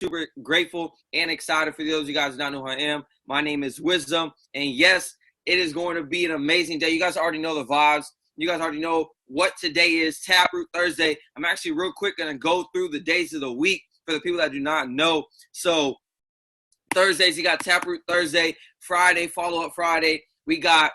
super grateful and excited. For those of you guys who don't know who I am, my name is Wisdom. And yes, it is going to be an amazing day. You guys already know the vibes. You guys already know what today is, TapRoot Thursday. I'm actually real quick going to go through the days of the week for the people that do not know. So Thursdays, you got TapRoot Thursday, Friday, follow-up Friday. We got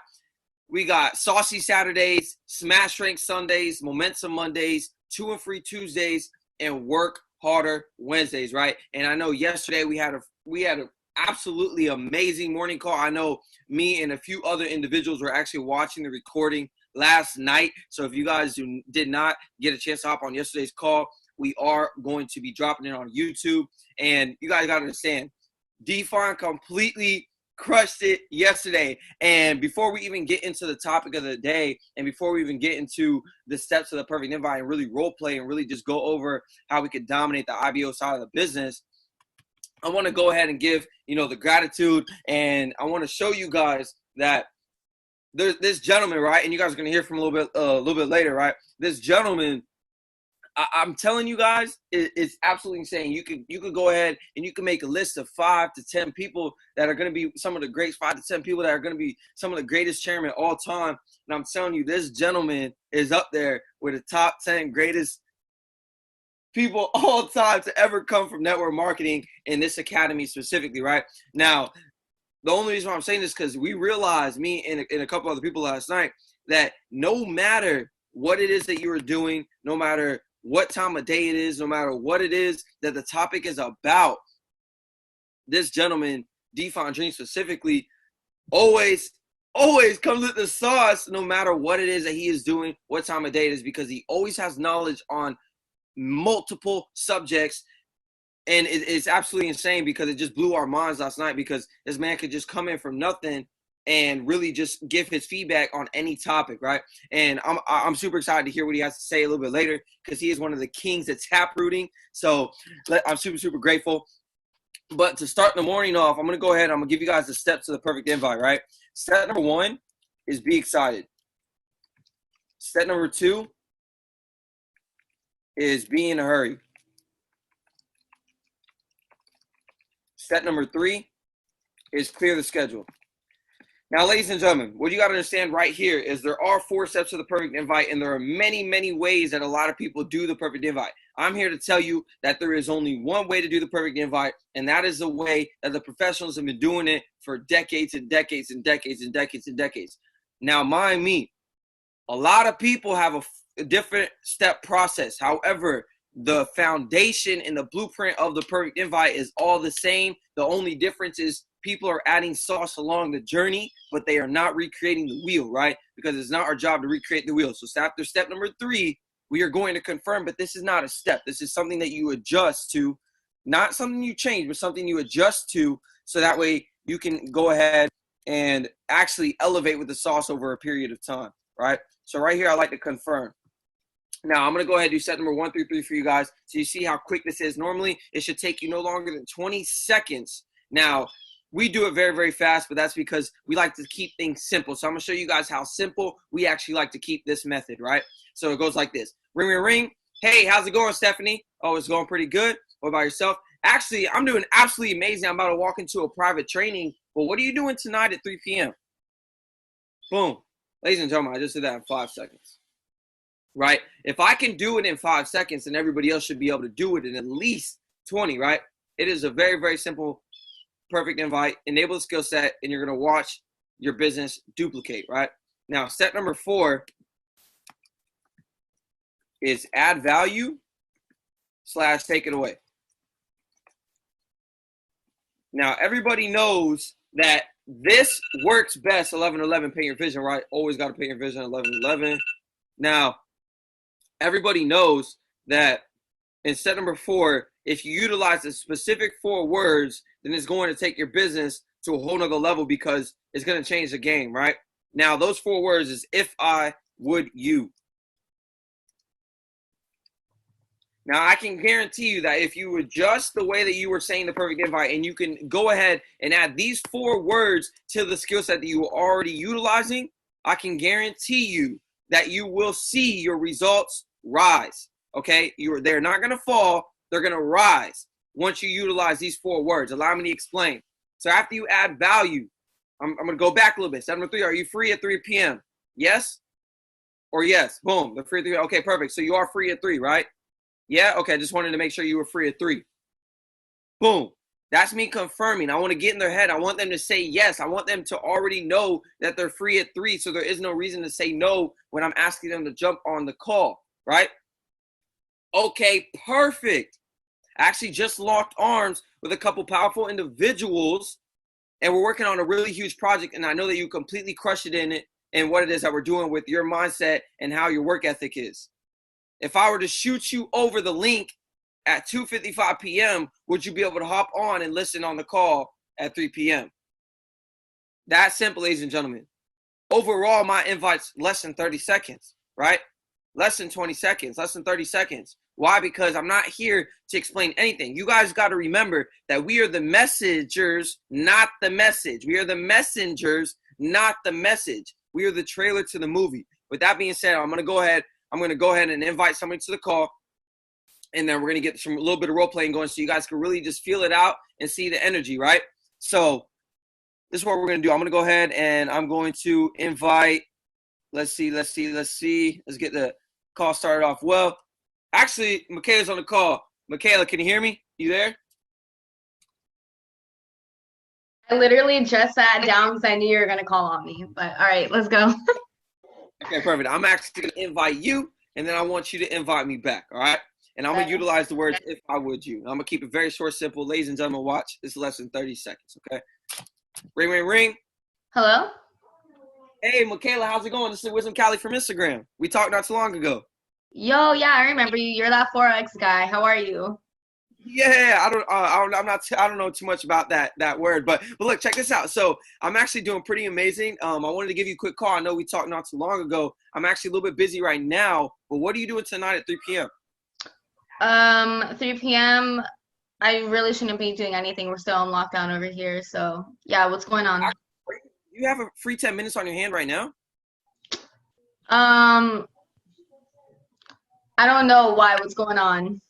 Saucy Saturdays, Smash Rank Sundays, Momentum Mondays, 2 and Free Tuesdays, and Work Harder Wednesdays, right? And I know yesterday we had a absolutely amazing morning call. I know me and a few other individuals were actually watching the recording last night. So if you guys did not get a chance to hop on yesterday's call, we are going to be dropping it on YouTube. And you guys got to understand, DFine completely crushed it yesterday. And before we even get into the topic of the day, and before we even get into the steps of the perfect invite and really role play and really just go over how we could dominate the IBO side of the business, I want to go ahead and give, the gratitude. And I want to show you guys that there's this gentleman, right? And you guys are going to hear from a little bit later, right? This gentleman, I'm telling you guys, it's absolutely insane. You could go ahead and you can make a list of 5 to 10 people that are going to be some of the greats, 5 to 10 people that are going to be some of the greatest chairmen all time. And I'm telling you, this gentleman is up there with the top 10 greatest people all time to ever come from network marketing in this academy specifically, right? Now, the only reason why I'm saying this is because we realized, me and a couple other people last night, that no matter what it is that you are doing, no matter what time of day it is, no matter what it is that the topic is about, this gentleman, DFineDreams specifically, always comes with the sauce no matter what it is that he is doing, what time of day it is, because he always has knowledge on multiple subjects. And it's absolutely insane because it just blew our minds last night, because this man could just come in from nothing and really just give his feedback on any topic, right? And I'm super excited to hear what he has to say a little bit later, because he is one of the kings of taprooting. So I'm super grateful. But to start the morning off, I'm going to go ahead. I'm going to give you guys the steps to the perfect invite, right? Step number 1 is be excited. Step number 2 is be in a hurry. Step number 3 is clear the schedule. Now, ladies and gentlemen, what you got to understand right here is there are 4 steps to the perfect invite, and there are many, many ways that a lot of people do the perfect invite. I'm here to tell you that there is only one way to do the perfect invite, and that is the way that the professionals have been doing it for decades and decades and decades and decades and decades. Now, mind me, a lot of people have a different step process. However, the foundation and the blueprint of the perfect invite is all the same. The only difference is people are adding sauce along the journey, but they are not recreating the wheel, right? Because it's not our job to recreate the wheel. So after step number 3, we are going to confirm, but this is not a step. This is something that you adjust to, not something you change, but something you adjust to, so that way you can go ahead and actually elevate with the sauce over a period of time, right? So right here, I like to confirm. Now, I'm going to go ahead and do step number 1 through 3 for you guys, so you see how quick this is. Normally, it should take you no longer than 20 seconds. Now, we do it very, very fast, but that's because we like to keep things simple. So I'm going to show you guys how simple we actually like to keep this method, right? So it goes like this. Ring, ring, ring. Hey, how's it going, Stephanie? Oh, it's going pretty good. What about yourself? Actually, I'm doing absolutely amazing. I'm about to walk into a private training. But what are you doing tonight at 3 p.m.? Boom. Ladies and gentlemen, I just did that in 5 seconds. Right? If I can do it in 5 seconds, then everybody else should be able to do it in at least 20, right? It is a very, very simple perfect invite. Enable the skill set, and you're going to watch your business duplicate, right? Now, step number 4 is add value / take it away. Now, everybody knows that this works best 11-11, pay your vision, right? Always got to pay your vision 11-11. Now, everybody knows that in step number 4, if you utilize the specific 4 words, then it's going to take your business to a whole nother level, because it's going to change the game, right? Now, those 4 words is if I, would you. Now, I can guarantee you that if you adjust the way that you were saying the perfect invite, and you can go ahead and add these 4 words to the skill set that you were already utilizing, I can guarantee you that you will see your results rise, okay? They're not going to fall. They're going to rise. once you utilize these 4 words. Allow me to explain. So after you add value, I'm going to go back a little bit. 7 to 3, are you free at 3 p.m.? Yes or yes? Boom, they're free at 3. Okay, perfect. So you are free at 3, right? Yeah? Okay, just wanted to make sure you were free at 3. Boom. That's me confirming. I want to get in their head. I want them to say yes. I want them to already know that they're free at 3, so there is no reason to say no when I'm asking them to jump on the call, right? Okay, perfect. I actually just locked arms with a couple powerful individuals, and we're working on a really huge project, and I know that you completely crushed it in it and what it is that we're doing with your mindset and how your work ethic is. If I were to shoot you over the link at 2:55 p.m., would you be able to hop on and listen on the call at 3 p.m.? That's simple, ladies and gentlemen. Overall, my invite's less than 30 seconds, right? Less than 20 seconds, less than 30 seconds. Why? Because I'm not here to explain anything. You guys got to remember that we are the messengers, not the message. We are the messengers, not the message. We are the trailer to the movie. With that being said, I'm going to go ahead and invite somebody to the call. And then we're going to get a little bit of role playing going so you guys can really just feel it out and see the energy, right? So this is what we're going to do. I'm going to go ahead and I'm going to invite, let's see. Let's get the call started off well. Actually, Michaela's on the call. Michaela, can you hear me? You there? I literally just sat down because I knew you were going to call on me. But all right, let's go. Okay, perfect. I'm actually going to invite you, and then I want you to invite me back, all right? And I'm going to utilize the words, if I would you. I'm going to keep it very short, simple. Ladies and gentlemen, watch. This is less than 30 seconds, okay? Ring, ring, ring. Hello? Hey, Michaela, how's it going? This is Wisdom Cali from Instagram. We talked not too long ago. Yo, yeah, I remember you. You're that Forex guy. How are you? Yeah, I don't know too much about that word, but look, check this out. So I'm actually doing pretty amazing. I wanted to give you a quick call. I know we talked not too long ago. I'm actually a little bit busy right now, but what are you doing tonight at 3 p.m.? 3 p.m. I really shouldn't be doing anything. We're still on lockdown over here. So yeah, what's going on? You have a free 10 minutes on your hand right now? I don't know why. What's going on?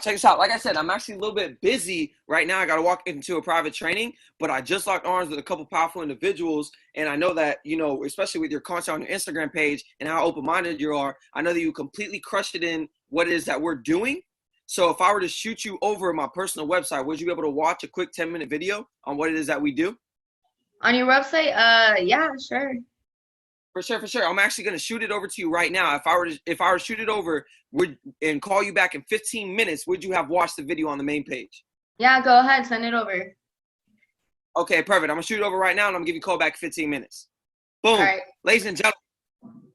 Check this out. Like I said, I'm actually a little bit busy right now. I got to walk into a private training, but I just locked arms with a couple powerful individuals. And I know that, especially with your content on your Instagram page and how open-minded you are, I know that you completely crushed it in what it is that we're doing. So if I were to shoot you over my personal website, would you be able to watch a quick 10-minute video on what it is that we do? On your website? Yeah, sure. For sure. I'm actually going to shoot it over to you right now. If I were to shoot it over and call you back in 15 minutes, would you have watched the video on the main page? Yeah, go ahead. Send it over. Okay, perfect. I'm going to shoot it over right now, and I'm going to give you a call back in 15 minutes. Boom. All right. Ladies and gentlemen,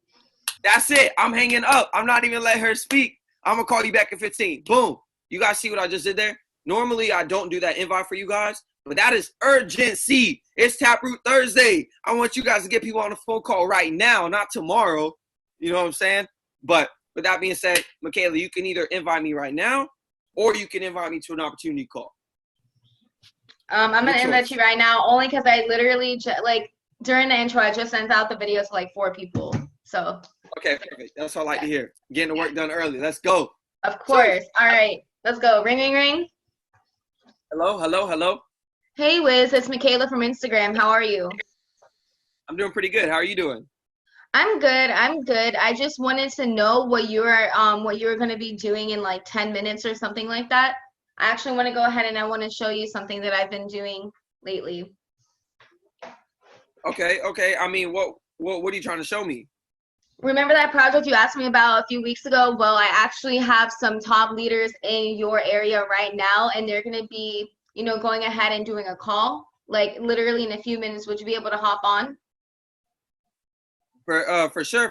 that's it. I'm hanging up. I'm not even letting her speak. I'm going to call you back in 15. Boom. You guys see what I just did there? Normally, I don't do that invite for you guys, but that is urgency. It's TapRoot Thursday. I want you guys to get people on a phone call right now, not tomorrow. You know what I'm saying? But with that being said, Michaela, you can either invite me right now or you can invite me to an opportunity call. I'm going to invite you right now only because I literally, during the intro, I just sent out the video to like 4 people. So. Okay, perfect. That's what I like to hear. Getting the work done early. Let's go. Of course. All right. Let's go. Ring, ring, ring. Hello. Hey, Wiz. It's Michaela from Instagram. How are you? I'm doing pretty good. How are you doing? I'm good. I just wanted to know what you were going to be doing in like 10 minutes or something like that. I actually want to go ahead and I want to show you something that I've been doing lately. Okay. I mean, what are you trying to show me? Remember that project you asked me about a few weeks ago? Well, I actually have some top leaders in your area right now, and they're going to be, going ahead and doing a call, like literally in a few minutes. Would you be able to hop on? For sure.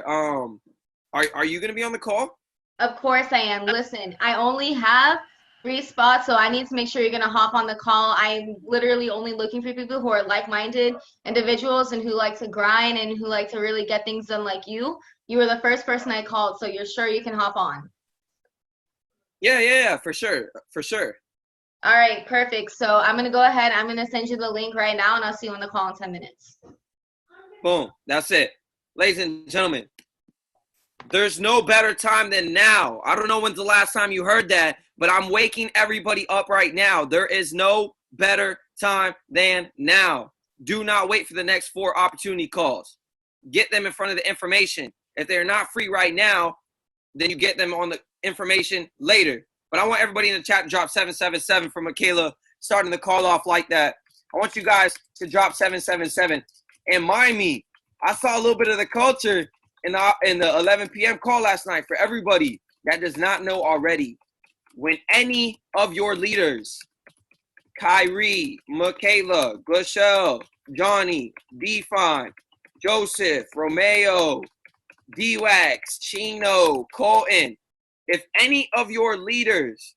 Are you going to be on the call? Of course I am. Listen, I only have 3 spots, so I need to make sure you're going to hop on the call. I'm literally only looking for people who are like-minded individuals and who like to grind and who like to really get things done like you. You were the first person I called, so you're sure you can hop on? Yeah, for sure. All right, perfect. So I'm going to go ahead. I'm going to send you the link right now, and I'll see you on the call in 10 minutes. Boom. That's it. Ladies and gentlemen, There's no better time than now. I don't know when's the last time you heard that, but I'm waking everybody up right now. There is no better time than now. Do not wait for the next 4 opportunity calls. Get them in front of the information. If they're not free right now, then you get them on the information later. But I want everybody in the chat to drop 777 for Michaela starting the call off like that. I want you guys to drop 777. And mind me, I saw a little bit of the culture in the 11 p.m. call last night. For everybody that does not know already, when any of your leaders, Kyrie, Michaela, Glashelle, Johnny, DFine, Joseph, Romeo, D-Wax, Chino, Colton, if any of your leaders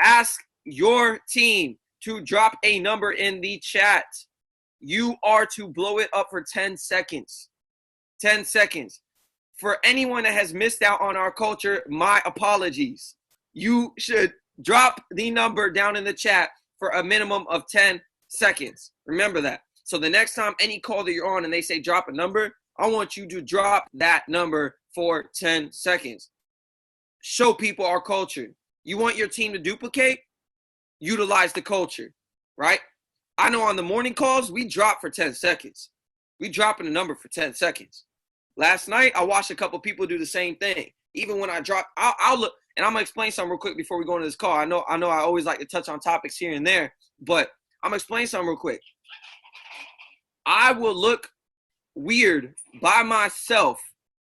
ask your team to drop a number in the chat, you are to blow it up for 10 seconds. 10 seconds. For anyone that has missed out on our culture, my apologies. You should drop the number down in the chat for a minimum of 10 seconds. Remember that. So the next time any call that you're on and they say drop a number, I want you to drop that number for 10 seconds. Show people our culture. You want your team to duplicate? Utilize the culture, right? I know on the morning calls, we drop for 10 seconds. We dropping a number for 10 seconds. Last night, I watched a couple people do the same thing. Even when I drop, I'll look, and I'm going to explain something real quick before we go into this call. I know I always like to touch on topics here and there, but I'm going to explain something real quick. I will look weird by myself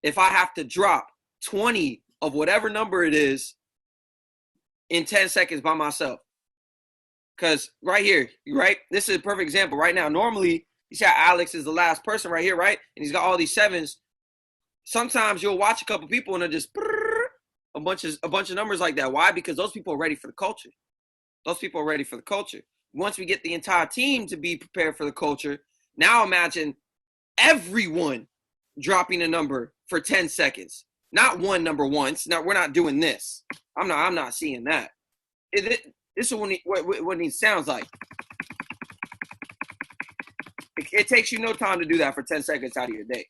if I have to drop 20 of whatever number it is in 10 seconds by myself. Because right here, right? This is a perfect example right now. Normally, you see how Alex is the last person right here, right? And he's got all these 7s. Sometimes you'll watch a couple people and they'll just a bunch of numbers like that. Why? Because those people are ready for the culture. Those people are ready for the culture. Once we get the entire team to be prepared for the culture, now imagine everyone dropping a number for 10 seconds. Not one number once. Now, we're not doing this. I'm not seeing that. This is what it sounds like. It takes you no time to do that for 10 seconds out of your day.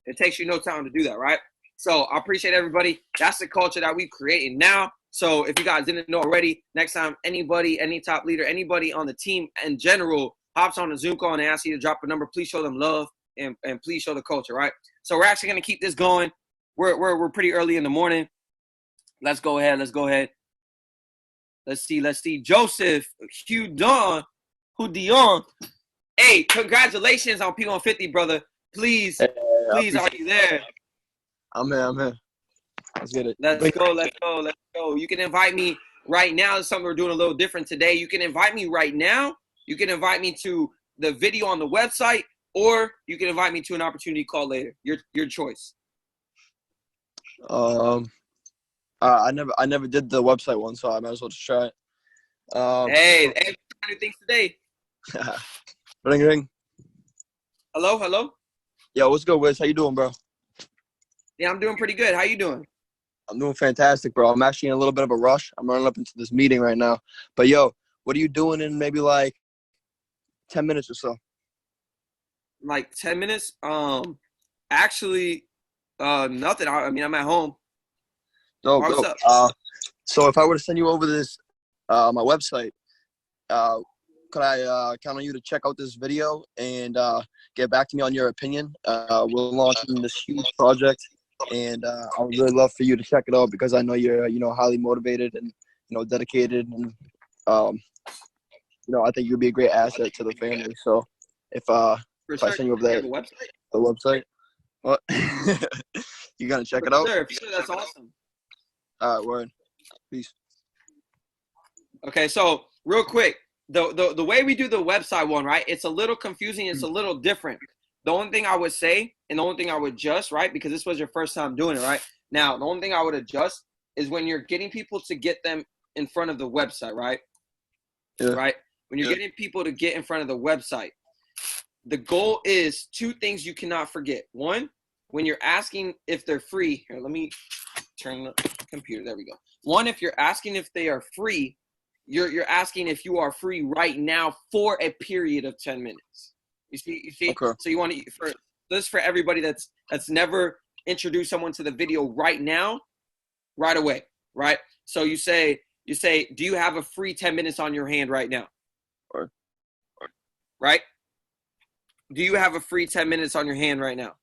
It takes you no time to do that, right? So I appreciate everybody. That's the culture that we've created now. So if you guys didn't know already, next time anybody, any top leader, anybody on the team in general hops on a Zoom call and asks you to drop a number, please show them love and please show the culture, right? So we're actually going to keep this going. We're pretty early in the morning. Let's go ahead. Let's see. Joseph, Hugh Dion. Hey, congratulations on P150, brother. Please, are you there? I'm here. Let's get it. Let's go. You can invite me right now. It's something we're doing a little different today. You can invite me right now. You can invite me to the video on the website, or you can invite me to an opportunity call later. Your choice. I never did the website one, so I might as well just try it. Hey, new things today. Ring. Hello. Yo, what's good, Wiz? How you doing, bro? Yeah, I'm doing pretty good. How you doing? I'm doing fantastic, bro. I'm actually in a little bit of a rush. I'm running up into this meeting right now. But, yo, what are you doing in maybe like 10 minutes or so? Like 10 minutes? Actually, nothing. I'm at home. No, What's bro. up? So if I were to send you over this, my website, could I count on you to check out this video and get back to me on your opinion? We're launching this huge project, and I would really love for you to check it out because I know you're, highly motivated and, dedicated, and, I think you'd be a great asset to the family. So if I send you over there, the website, what? You gonna check it out? Sure, that's awesome. All right, word. Peace. Okay, so real quick, the way we do the website one, right? It's a little confusing. It's a little different. The only thing I would say, and the only thing I would adjust, right? Because this was your first time doing it, right? Now, the only thing I would adjust is when you're getting people to get them in front of the website, right? Yeah. Right? When you're getting people to get in front of the website, the goal is 2 things you cannot forget. One, when you're asking if they're free. Here, let me turn the computer. There we go. One, if you're asking if they are free, you're asking if you are free right now for a period of 10 minutes. You see? Okay. So you want to, this for everybody that's never introduce someone to the video right now, right away, right? So you say, do you have a free 10 minutes on your hand right now? Right? Do you have a free 10 minutes on your hand right now?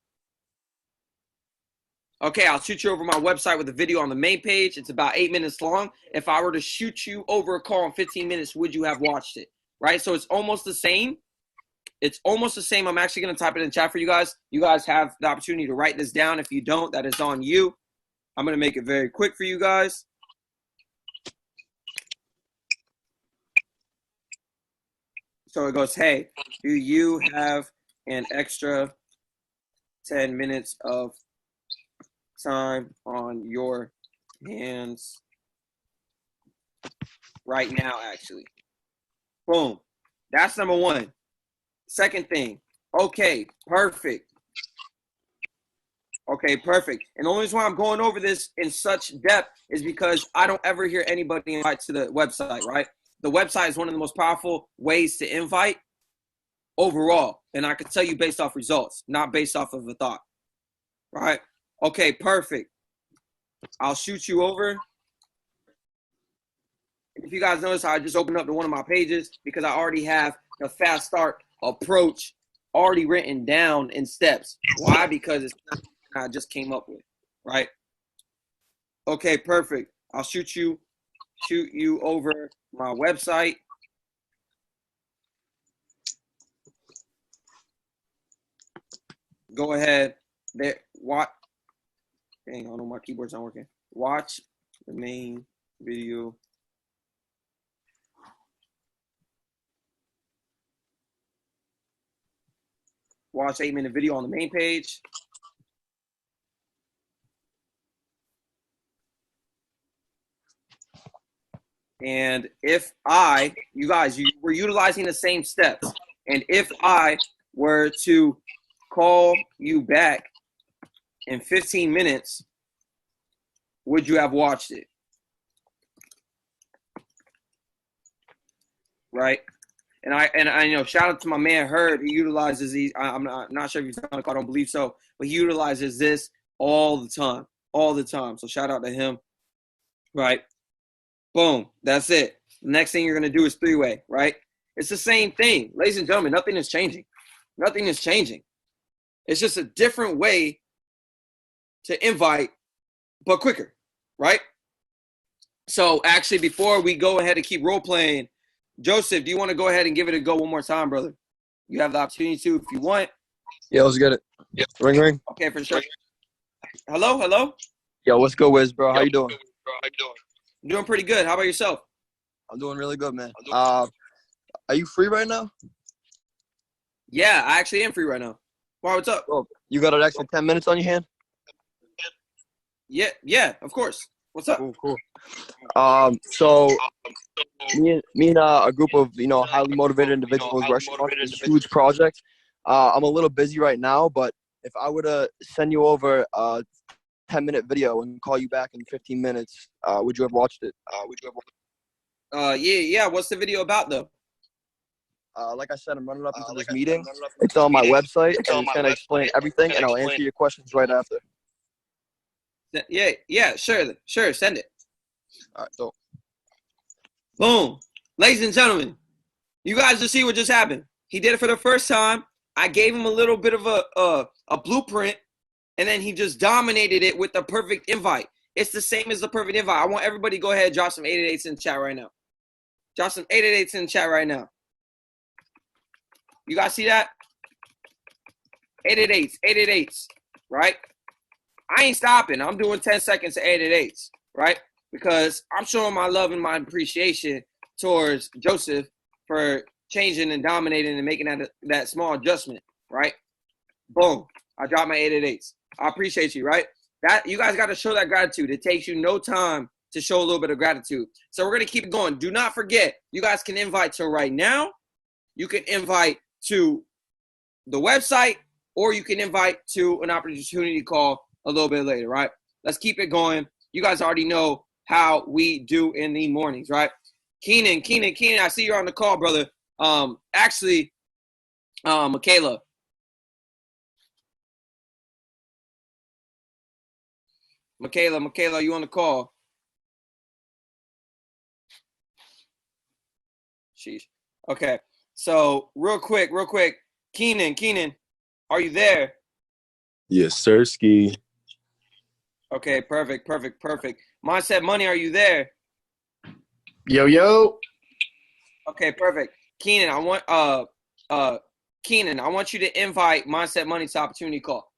Okay, I'll shoot you over my website with a video on the main page. It's about 8 minutes long. If I were to shoot you over a call in 15 minutes, would you have watched it? Right? So it's almost the same. It's almost the same. I'm actually going to type it in chat for you guys. You guys have the opportunity to write this down. If you don't, that is on you. I'm going to make it very quick for you guys. So it goes, hey, do you have an extra 10 minutes of time on your hands right now, actually? Boom. That's number one. Second thing, okay, perfect. Okay, perfect. And the only reason why I'm going over this in such depth is because I don't ever hear anybody invite to the website, right? The website is one of the most powerful ways to invite overall. And I can tell you based off results, not based off of a thought, right? Okay, perfect. I'll shoot you over. If you guys notice, I just opened up to one of my pages because I already have the fast start approach already written down in steps. Why? Because it's not something I just came up with, right? Okay, perfect. I'll shoot you over my website. Go ahead. There. What? Dang, I don't know, my keyboard's not working. Watch the main video. Watch 8-minute video on the main page. And if you guys, we're utilizing the same steps. And if I were to call you back in 15 minutes, would you have watched it? Right? And I you know, shout out to my man Herb. He utilizes these. I'm not sure if he's on the call. I don't believe so, but he utilizes this all the time. So shout out to him. Right? Boom. That's it. The next thing you're gonna do is 3-way. Right? It's the same thing, ladies and gentlemen. Nothing is changing. Nothing is changing. It's just a different way to invite, but quicker. Right? So actually, before we go ahead and keep role playing, Joseph, do you want to go ahead and give it a go one more time, brother? You have the opportunity to if you want. Yeah, let's get it. Yeah. Ring, ring. Okay, for sure. Hello, hello. Yo, what's good, Wiz, bro? How you doing? I'm doing pretty good. How about yourself? I'm doing really good, man. Are you free right now? Yeah, I actually am free right now. Wow, what's up? Bro, you got an extra 10 minutes on your hand? Yeah, of course. What's up? Cool. So me and a group of, you know, highly motivated individuals rushing on this huge project. I'm a little busy right now, but if I were to send you over a 10-minute video and call you back in 15 minutes, would you have watched it? Yeah. What's the video about though? Like I said, I'm running up into this meeting. It's on my website, and it's gonna explain everything, and I'll answer your questions right after. Yeah, sure. Send it. All right, so. Boom. Ladies and gentlemen, you guys just see what just happened. He did it for the first time. I gave him a little bit of a blueprint, and then he just dominated it with the perfect invite. It's the same as the perfect invite. I want everybody to go ahead and drop some 888s in the chat right now. Drop some 888s in the chat right now. You guys see that? 888s, right? I ain't stopping. I'm doing 10 seconds of 888s, right? Because I'm showing my love and my appreciation towards Joseph for changing and dominating and making that small adjustment, right? Boom. I dropped my 888s. I appreciate you, right? That you guys got to show that gratitude. It takes you no time to show a little bit of gratitude. So we're going to keep going. Do not forget, you guys can invite to right now. You can invite to the website, or you can invite to an opportunity call a little bit later, right? Let's keep it going. You guys already know how we do in the mornings, right? Keenan, I see you're on the call, brother. Michaela, Michaela, you on the call? Sheesh. Okay. So real quick, Keenan, are you there? Yes, sir, Ski. Okay, perfect. Mindset Money, are you there? Yo. Okay, perfect. Keenan, I want you to invite Mindset Money to Opportunity Call.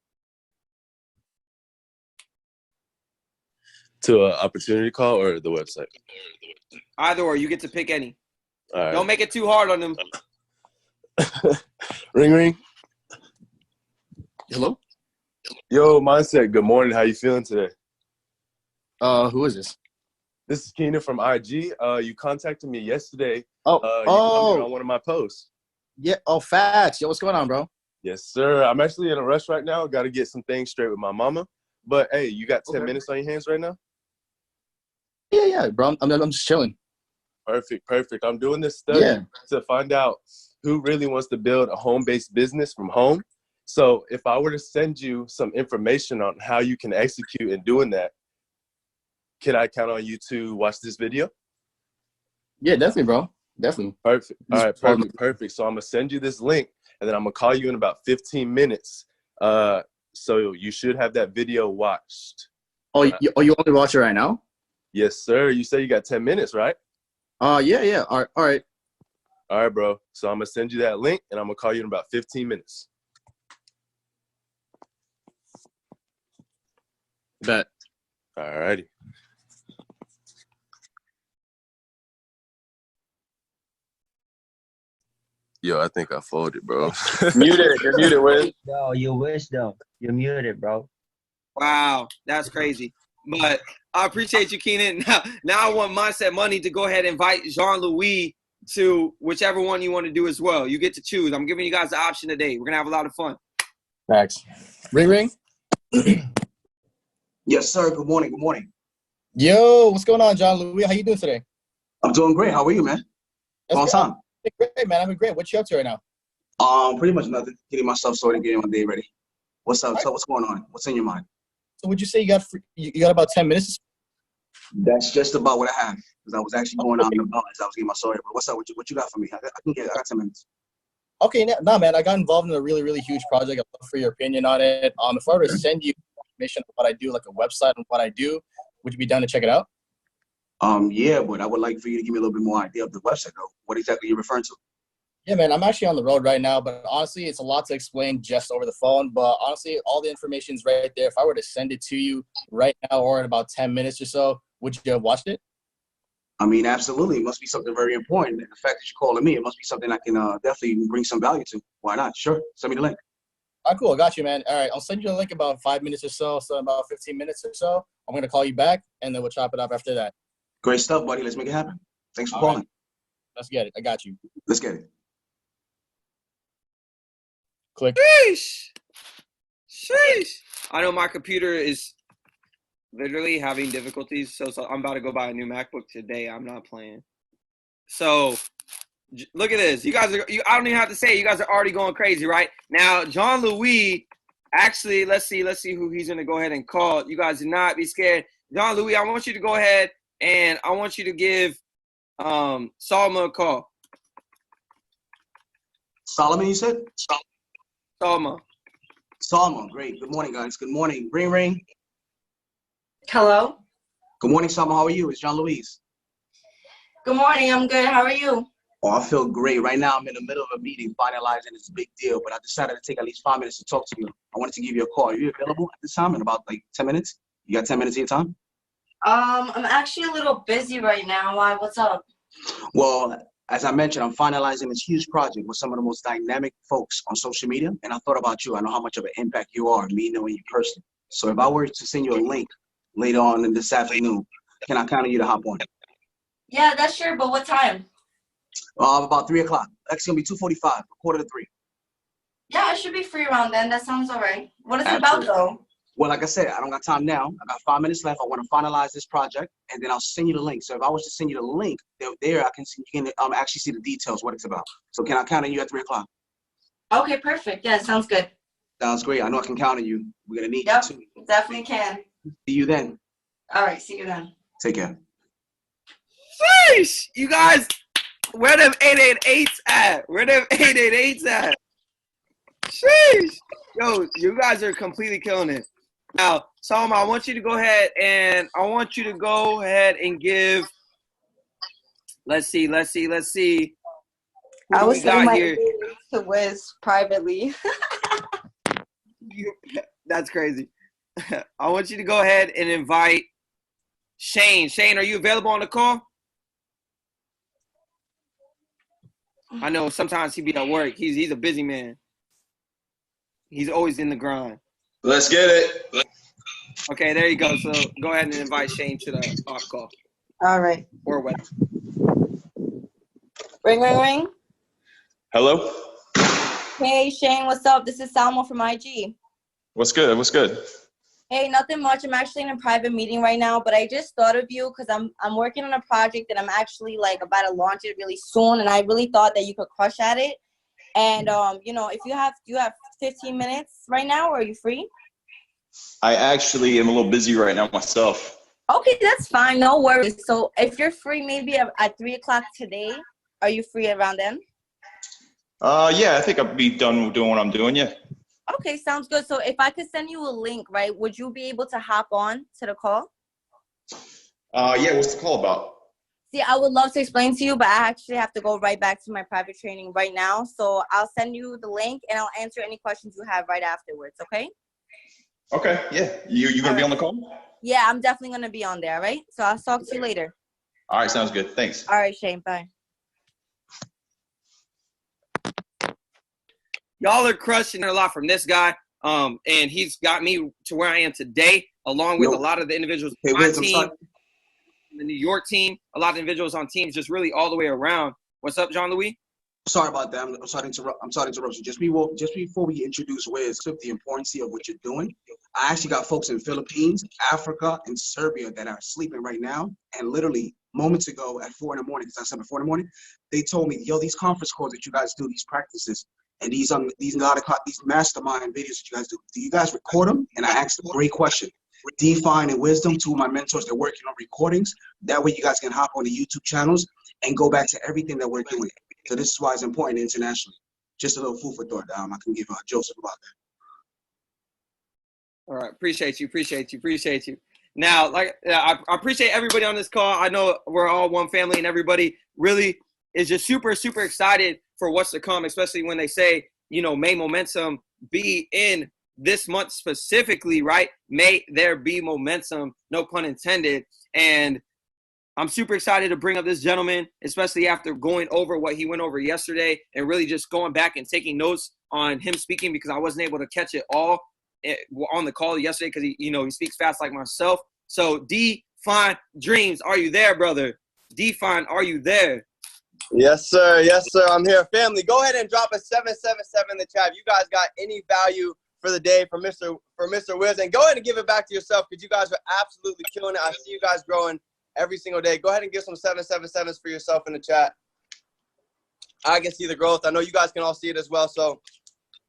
To an opportunity call or the website? Either or, you get to pick any. All right. Don't make it too hard on them. Ring. Hello? Yo, Mindset, good morning. How you feeling today? Who is this? This is Keenan from IG. You contacted me yesterday. Oh, You commented on one of my posts. Yeah. Oh, facts. Yo, what's going on, bro? Yes, sir. I'm actually in a rush right now. Got to get some things straight with my mama. But, hey, you got 10 minutes on your hands right now? Yeah, bro. I'm just chilling. Perfect. I'm doing this study to find out who really wants to build a home-based business from home. So if I were to send you some information on how you can execute in doing that, can I count on you to watch this video? Yeah, definitely, bro. Definitely. Perfect. All right, perfect. So I'm going to send you this link, and then I'm going to call you in about 15 minutes. So you should have that video watched. Oh, you only watch it right now? Yes, sir. You say you got 10 minutes, right? Yeah. All right. All right, bro. So I'm going to send you that link, and I'm going to call you in about 15 minutes. Bet. All righty. Yo, I think I folded, bro. You're muted, Wiz. Yo, you wish though. You're muted, bro. Wow, that's crazy. But I appreciate you, Keenan. Now I want Mindset Money to go ahead and invite Jean-Louis to whichever one you want to do as well. You get to choose. I'm giving you guys the option today. We're going to have a lot of fun. Facts. Ring. Yes, sir. Good morning. Yo, what's going on, John Louis? How you doing today? I'm doing great. How are you, man? Long time. Great, man. I'm great. What you up to right now? Pretty much nothing. Getting myself sorted, getting my day ready. What's up? So what's going on? What's in your mind? So would you say you got about 10 minutes? That's just about what I have. Because I was actually going out in the balance. I was getting my sorted. But what's up? What you got for me? I got 10 minutes. Okay, no, man. I got involved in a really, really huge project. I'd love for your opinion on it. If I were to send you information on what I do, like a website on what I do, would you be down to check it out? Yeah, but I would like for you to give me a little bit more idea of the website, though. What exactly you're referring to? Yeah, man, I'm actually on the road right now, but honestly, it's a lot to explain just over the phone. But honestly, all the information's right there. If I were to send it to you right now or in about 10 minutes or so, would you have watched it? I mean, absolutely. It must be something very important. And the fact that you're calling me, it must be something I can definitely bring some value to. Why not? Sure. Send me the link. All right, cool. I got you, man. All right, I'll send you the link about 5 minutes or so. So about 15 minutes or so. I'm going to call you back, and then we'll chop it up after that. Great stuff, buddy. Let's make it happen. Thanks for calling. Right. Let's get it. I got you. Let's get it. Click. Sheesh. I know my computer is literally having difficulties, so I'm about to go buy a new MacBook today. I'm not playing. So look at this. You guys are. I don't even have to say it. You guys are already going crazy, right? Now, Jean-Louis. Actually, let's see who he's gonna go ahead and call. You guys do not be scared. Jean-Louis, I want you to go ahead and I want you to give Salma a call. Solomon, you said? Salma, great. Good morning, guys. Good morning. Ring. Hello. Good morning, Salma. How are you? It's John Louise. Good morning. I'm good. How are you? Oh, I feel great. Right now, I'm in the middle of a meeting finalizing this big deal, but I decided to take at least 5 minutes to talk to you. I wanted to give you a call. Are you available at this time in about 10 minutes? You got 10 minutes of your time? I'm actually a little busy right now. Why? What's up? Well, as I mentioned, I'm finalizing this huge project with some of the most dynamic folks on social media, and I thought about you. I know how much of an impact you are, me knowing you personally. So if I were to send you a link later on in this afternoon, can I count on you to hop on? Yeah, that's sure, but what time? About 3 o'clock. Actually, it's going to be 2:45, 2:45. Yeah, I should be free around then. That sounds all right. What is it about, though? Well, like I said, I don't got time now. I got 5 minutes left. I want to finalize this project, and then I'll send you the link. So if I was to send you the link, there I can see, you can actually see the details, what it's about. So can I count on you at 3 o'clock? Okay, perfect. Yeah, sounds good. Sounds great. I know I can count on you. We're going to need Yep, you too. definitely can. See you then. All right, see you then. Take care. Sheesh! You guys, where them 888s at? Where them 888s at? Sheesh! Yo, you guys are completely killing it. Now, Salma, I want you to go ahead and give. Let's see. Who I do was we got here? to Wiz privately. That's crazy. I want you to go ahead and invite Shane. Shane, are you available on the call? I know sometimes he be at work. He's a busy man. He's always in the grind. Let's get it. Okay, there you go. So go ahead and invite Shane to the off call. All right. Or what? Ring, ring, ring. Hello? Hey, Shane, what's up? This is Salma from IG. What's good? What's good? Hey, nothing much. I'm actually in a private meeting right now, but I just thought of you because I'm working on a project that I'm actually like about to launch it really soon, and I really thought that you could crush at it. And you know, if you have 15 minutes right now, or are you free? I actually am a little busy right now myself. Okay, that's fine. No worries. So if you're free, maybe at 3 o'clock today, are you free around then? Yeah, I think I'll be done doing what I'm doing, yeah. Okay, sounds good. So if I could send you a link, right, would you be able to hop on to the call? Yeah, what's the call about? See, I would love to explain to you, but I actually have to go right back to my private training right now. So I'll send you the link and I'll answer any questions you have right afterwards, okay? Okay, yeah. You gonna be on the call? Yeah, I'm definitely going to be on there, right? So I'll talk to you later. All right, sounds good. Thanks. All right, Shane, bye. Y'all are crushing a lot from this guy. And he's got me to where I am today, along with a lot of the individuals on my team, the New York team, a lot of individuals on teams, just really all the way around. What's up, Jean-Louis? Sorry about that. I'm sorry to interrupt you. Just before we introduce Wiz, the importance of what you're doing. I actually got folks in Philippines, Africa, and Serbia that are sleeping right now. And literally moments ago at 4 in the morning, because I said at 4 in the morning, they told me, yo, these conference calls that you guys do, these practices, and these mastermind videos that you guys do you guys record them? And I asked a great question. DFine and Wisdom, two of my mentors, they're working on recordings. That way you guys can hop on the YouTube channels and go back to everything that we're doing. So this is why it's important internationally. Just a little food for thought. I can give Joseph about that. All right, appreciate you. Now, I appreciate everybody on this call. I know we're all one family, and everybody really is just super, super excited for what's to come, especially when they say, you know, may momentum be in this month specifically, right? May there be momentum, no pun intended. And I'm super excited to bring up this gentleman, especially after going over what he went over yesterday and really just going back and taking notes on him speaking, because I wasn't able to catch it all on the call yesterday because he speaks fast like myself. So DFineDreams, are you there, brother? DFine, are you there? Yes, sir. I'm here. Family, go ahead and drop a 777 in the chat. If you guys got any value for the day from Mr. Wiz, and go ahead and give it back to yourself, because you guys are absolutely killing it. I see you guys growing every single day. Go ahead and give some 777s for yourself in the chat. I can see the growth. I know you guys can all see it as well. So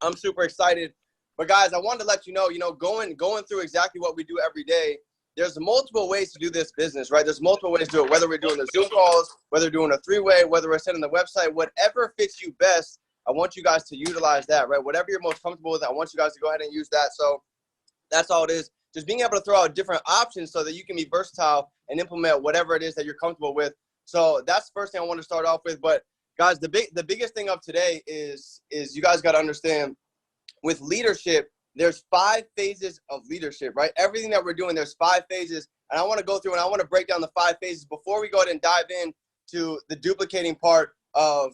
I'm super excited. But guys, I wanted to let you know, going through exactly what we do every day, there's multiple ways to do this business, right? There's multiple ways to do it, whether we're doing the Zoom calls, whether we're doing a three-way, whether we're setting the website, whatever fits you best. I want you guys to utilize that, right? Whatever you're most comfortable with, I want you guys to go ahead and use that. So that's all it is. Just being able to throw out different options so that you can be versatile and implement whatever it is that you're comfortable with. So that's the first thing I want to start off with. But guys, the biggest thing of today is you guys got to understand, with leadership, there's 5 phases of leadership, right? Everything that we're doing, there's 5 phases. And I want to go through and I want to break down the 5 phases before we go ahead and dive in to the duplicating part of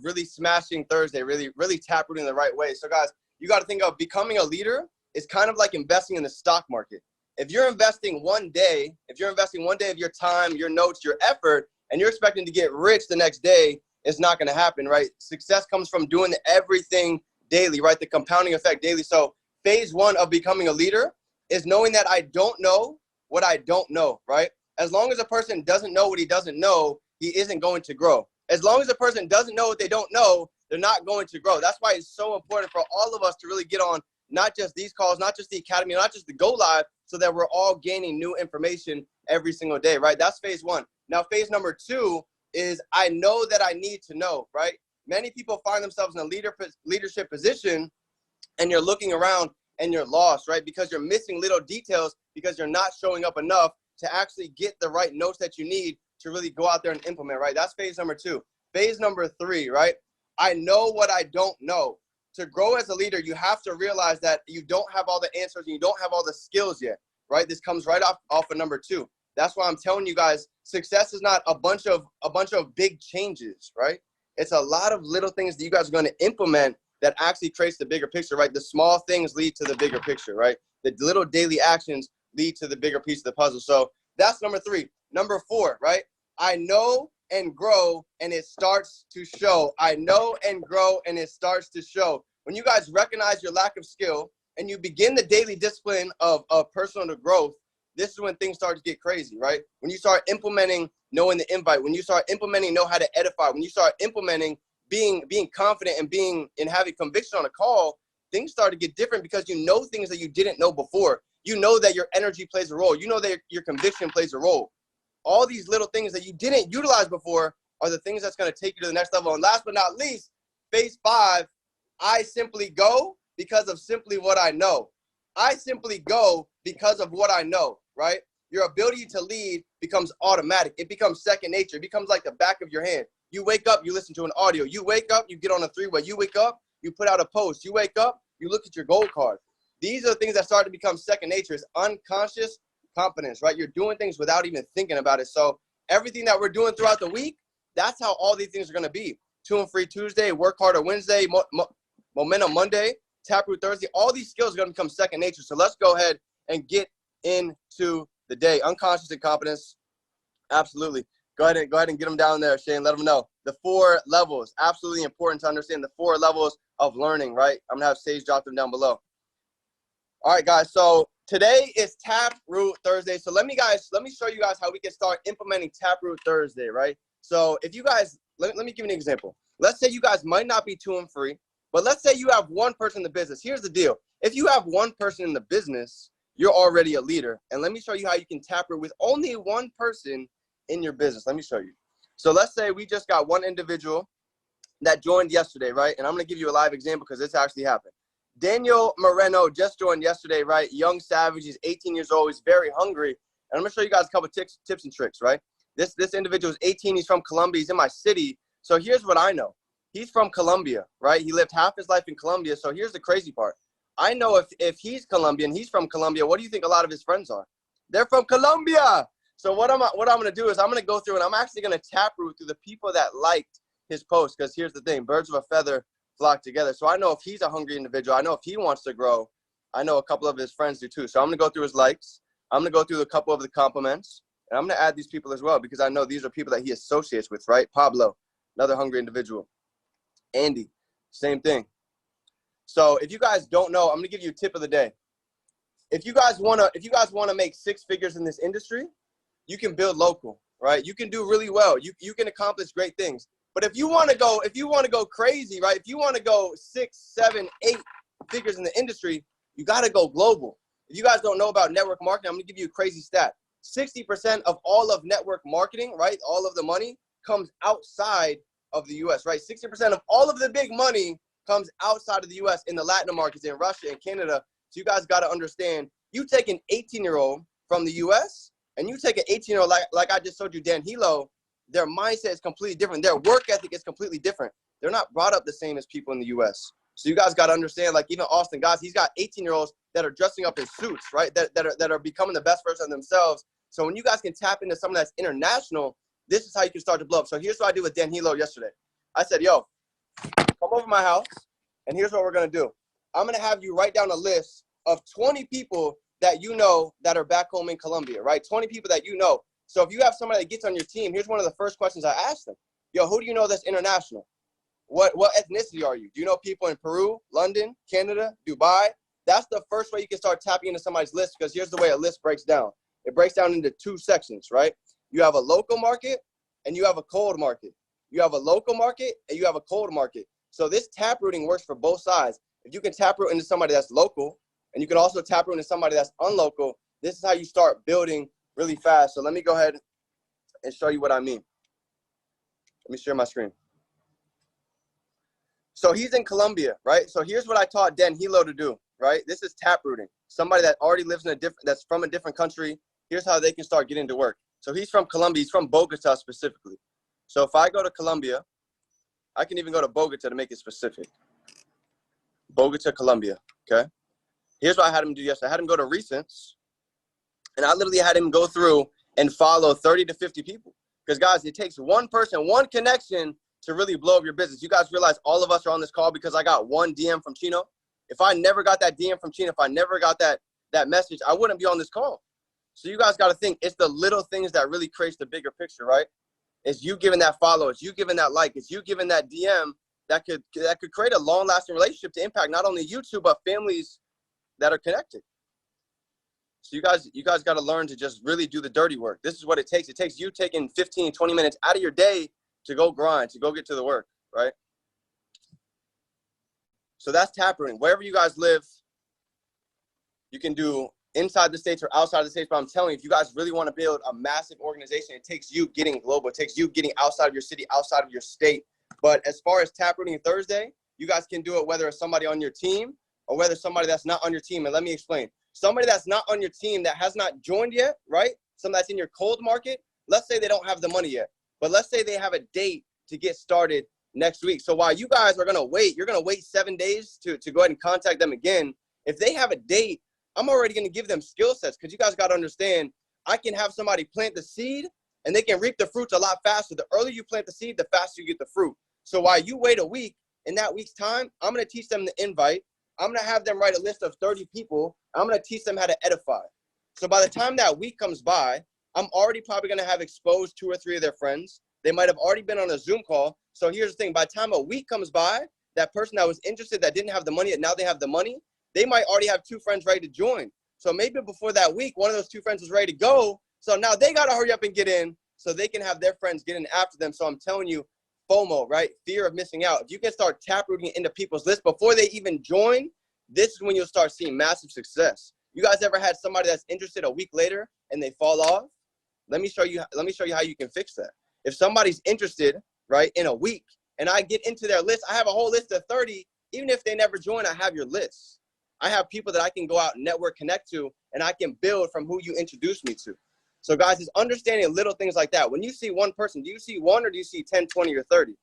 really smashing Thursday, really taprooting the right way. So guys, you got to think of becoming a leader is kind of like investing in the stock market. If you're investing one day of your time, your notes, your effort, and you're expecting to get rich the next day, it's not going to happen, right? Success comes from doing everything daily, right? The compounding effect daily. So phase 1 of becoming a leader is knowing that I don't know what I don't know, right? As long as a person doesn't know what he doesn't know, he isn't going to grow. As long as a person doesn't know what they don't know, they're not going to grow. That's why it's so important for all of us to really get on not just these calls, not just the academy, not just the Go Live, so that we're all gaining new information every single day, right? That's phase one. Now, phase number two is I know that I need to know, right? Many people find themselves in a leadership position, and you're looking around and you're lost, right? Because you're missing little details, because you're not showing up enough to actually get the right notes that you need to really go out there and implement, right? That's phase number two. Phase number three, right? I know what I don't know. To grow as a leader, you have to realize that you don't have all the answers and you don't have all the skills yet, right? This comes right off of number two. That's why I'm telling you guys, success is not a bunch of big changes, right? It's a lot of little things that you guys are going to implement that actually creates the bigger picture, right? The small things lead to the bigger picture, right? The little daily actions lead to the bigger piece of the puzzle. So that's number three. Number four, right? I know and grow, and it starts to show. I know and grow, and it starts to show. When you guys recognize your lack of skill and you begin the daily discipline of personal growth, this is when things start to get crazy, right? When you start implementing knowing the invite, when you start implementing know how to edify, when you start implementing being confident and having conviction on a call, things start to get different because you know things that you didn't know before. You know that your energy plays a role. You know that your conviction plays a role. All these little things that you didn't utilize before are the things that's going to take you to the next level. And last but not least, phase five, I simply go because of simply what I know. I simply go because of what I know, right? Your ability to lead becomes automatic. It becomes second nature. It becomes like the back of your hand. You wake up, you listen to an audio. You wake up, you get on a three-way. You wake up, you put out a post. You wake up, you look at your goal card. These are the things that start to become second nature. It's unconscious competence, right? You're doing things without even thinking about it. So everything that we're doing throughout the week, that's how all these things are going to be. 2 and Free Tuesday, Work Harder Wednesday, Momentum Monday, TapRoot Thursday. All these skills are going to become second nature. So let's go ahead and get into the day. Unconscious incompetence, absolutely. Go ahead and get them down there, Shane. Let them know. The 4 levels, absolutely important to understand the 4 levels of learning, right? I'm going to have Sage drop them down below. All right, guys. So today is TapRoot Thursday. So let me show you guys how we can start implementing TapRoot Thursday, right? So if you guys, let me give you an example. Let's say you guys might not be 2 and free, but let's say you have one person in the business. Here's the deal. If you have one person in the business, you're already a leader. And let me show you how you can TapRoot with only one person in your business. Let me show you. So let's say we just got one individual that joined yesterday, right? And I'm going to give you a live example because this actually happened. Daniel Moreno just joined yesterday, right? Young savage. He's 18 years old. He's very hungry. And I'm going to show you guys a couple tips and tricks, right? This individual is 18. He's from Colombia. He's in my city. So here's what I know. He's from Colombia, right? He lived half his life in Colombia. So here's the crazy part. I know if he's Colombian, he's from Colombia, what do you think a lot of his friends are? They're from Colombia. So what I'm going to do is I'm going to go through and I'm actually going to TapRoot through the people that liked his post. Because here's the thing. Birds of a feather flock together. So I know if he's a hungry individual, I know if he wants to grow, I know a couple of his friends do too. So I'm going to go through his likes. I'm going to go through a couple of the compliments. And I'm going to add these people as well because I know these are people that he associates with, right? Pablo, another hungry individual. Andy, same thing. So if you guys don't know, I'm going to give you a tip of the day. If you guys want to make 6 figures in this industry, you can build local, right? You can do really well. You can accomplish great things. But if you want to go crazy, right? If you want to go 6, 7, 8 figures in the industry, you got to go global. If you guys don't know about network marketing, I'm going to give you a crazy stat. 60% of all of network marketing, right? All of the money comes outside of the US, right? 60% of all of the big money comes outside of the US in the Latin markets, in Russia and Canada. So you guys got to understand, you take an 18-year-old from the US and you take an 18-year-old like I just showed you, Dan Hilo, their mindset is completely different. Their work ethic is completely different. They're not brought up the same as people in the US. So you guys got to understand, like even Austin, guys, he's got 18-year-olds that are dressing up in suits, right? That are becoming the best version of themselves. So when you guys can tap into someone that's international, this is how you can start to blow up. So here's what I did with Dan Hilo yesterday. I said, yo, come over to my house, and here's what we're going to do. I'm going to have you write down a list of 20 people that you know that are back home in Colombia, right? 20 people that you know. So if you have somebody that gets on your team, here's one of the first questions I ask them. Yo, who do you know that's international? What ethnicity are you? Do you know people in Peru, London, Canada, Dubai? That's the first way you can start tapping into somebody's list, because here's the way a list breaks down. It breaks down into 2 sections, right? You have a local market and you have a cold market. You have a local market and you have a cold market. So this taprooting works for both sides. If you can taproot into somebody that's local, and you can also taproot into somebody that's unlocal, this is how you start building really fast. So let me go ahead and show you what I mean. Let me share my screen. So he's in Colombia, right? So here's what I taught Dan Hilo to do, right? This is taprooting. Somebody that already lives in that's from a different country. Here's how they can start getting to work. So he's from Colombia. He's from Bogota specifically. So if I go to Colombia, I can even go to Bogota to make it specific. Bogota, Colombia, okay? Here's what I had him do yesterday. I had him go to Recents, and I literally had him go through and follow 30 to 50 people. Because, guys, it takes one person, one connection to really blow up your business. You guys realize all of us are on this call because I got one DM from Chino. If I never got that DM from Chino, if I never got that message, I wouldn't be on this call. So you guys got to think, it's the little things that really creates the bigger picture, right? It's you giving that follow, it's you giving that like, it's you giving that DM that could create a long-lasting relationship to impact not only you two, but families that are connected. So you guys got to learn to just really do the dirty work. This is what it takes. It takes you taking 15, 20 minutes out of your day to go grind, to go get to the work, right? So that's taprooting. Wherever you guys live, you can do inside the States or outside the States. But I'm telling you, if you guys really want to build a massive organization, it takes you getting global. It takes you getting outside of your city, outside of your state. But as far as taprooting Thursday, you guys can do it whether it's somebody on your team or whether somebody that's not on your team. And let me explain. Somebody that's not on your team that has not joined yet, right? Somebody that's in your cold market, let's say they don't have the money yet. But let's say they have a date to get started next week. So while you guys are going to wait, you're going to wait 7 days to go ahead and contact them again. If they have a date, I'm already going to give them skill sets because you guys got to understand, I can have somebody plant the seed and they can reap the fruits a lot faster. The earlier you plant the seed, the faster you get the fruit. So while you wait a week, in that week's time, I'm going to teach them the invite. I'm going to have them write a list of 30 people. I'm going to teach them how to edify. So by the time that week comes by, I'm already probably going to have exposed 2 or 3 of their friends. They might have already been on a Zoom call. So here's the thing. By the time a week comes by, that person that was interested, that didn't have the money, and now they have the money, they might already have 2 friends ready to join. So maybe before that week, one of those 2 friends was ready to go. So now they got to hurry up and get in so they can have their friends get in after them. So I'm telling you, FOMO, right? Fear of missing out. If you can start taprooting into people's lists before they even join, this is when you'll start seeing massive success. You guys ever had somebody that's interested a week later and they fall off? Let me show you how you can fix that. If somebody's interested, right, in a week and I get into their list, I have a whole list of 30. Even if they never join, I have your list. I have people that I can go out and network, connect to, and I can build from who you introduce me to. So guys, it's understanding little things like that. When you see one person, do you see 1 or do you see 10, 20, or 30?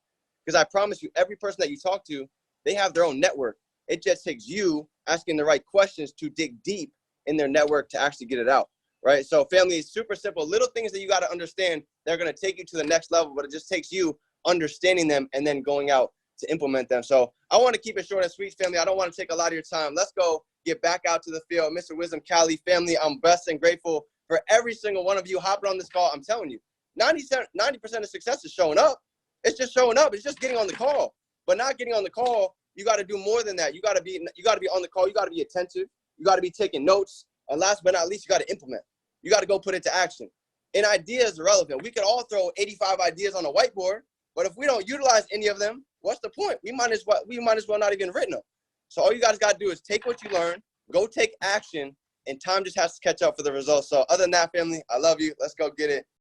Because I promise you, every person that you talk to, they have their own network. It just takes you asking the right questions to dig deep in their network to actually get it out, right? So family is super simple. Little things that you got to understand, they're going to take you to the next level, but it just takes you understanding them and then going out to implement them. So I want to keep it short and sweet, family. I don't want to take a lot of your time. Let's go get back out to the field. Mr. Wisdom, Cali, family, I'm blessed and grateful for every single one of you hopping on this call. I'm telling you, 90% of success is showing up. It's just showing up. It's just getting on the call. But not getting on the call, you got to do more than that. You got to be on the call. You got to be attentive. You got to be taking notes. And last but not least, you got to implement. You got to go put it to action. An idea is irrelevant. We could all throw 85 ideas on a whiteboard, but if we don't utilize any of them, what's the point? We might as well not even written them. So all you guys got to do is take what you learn, go take action, and time just has to catch up for the results. So other than that, family, I love you. Let's go get it.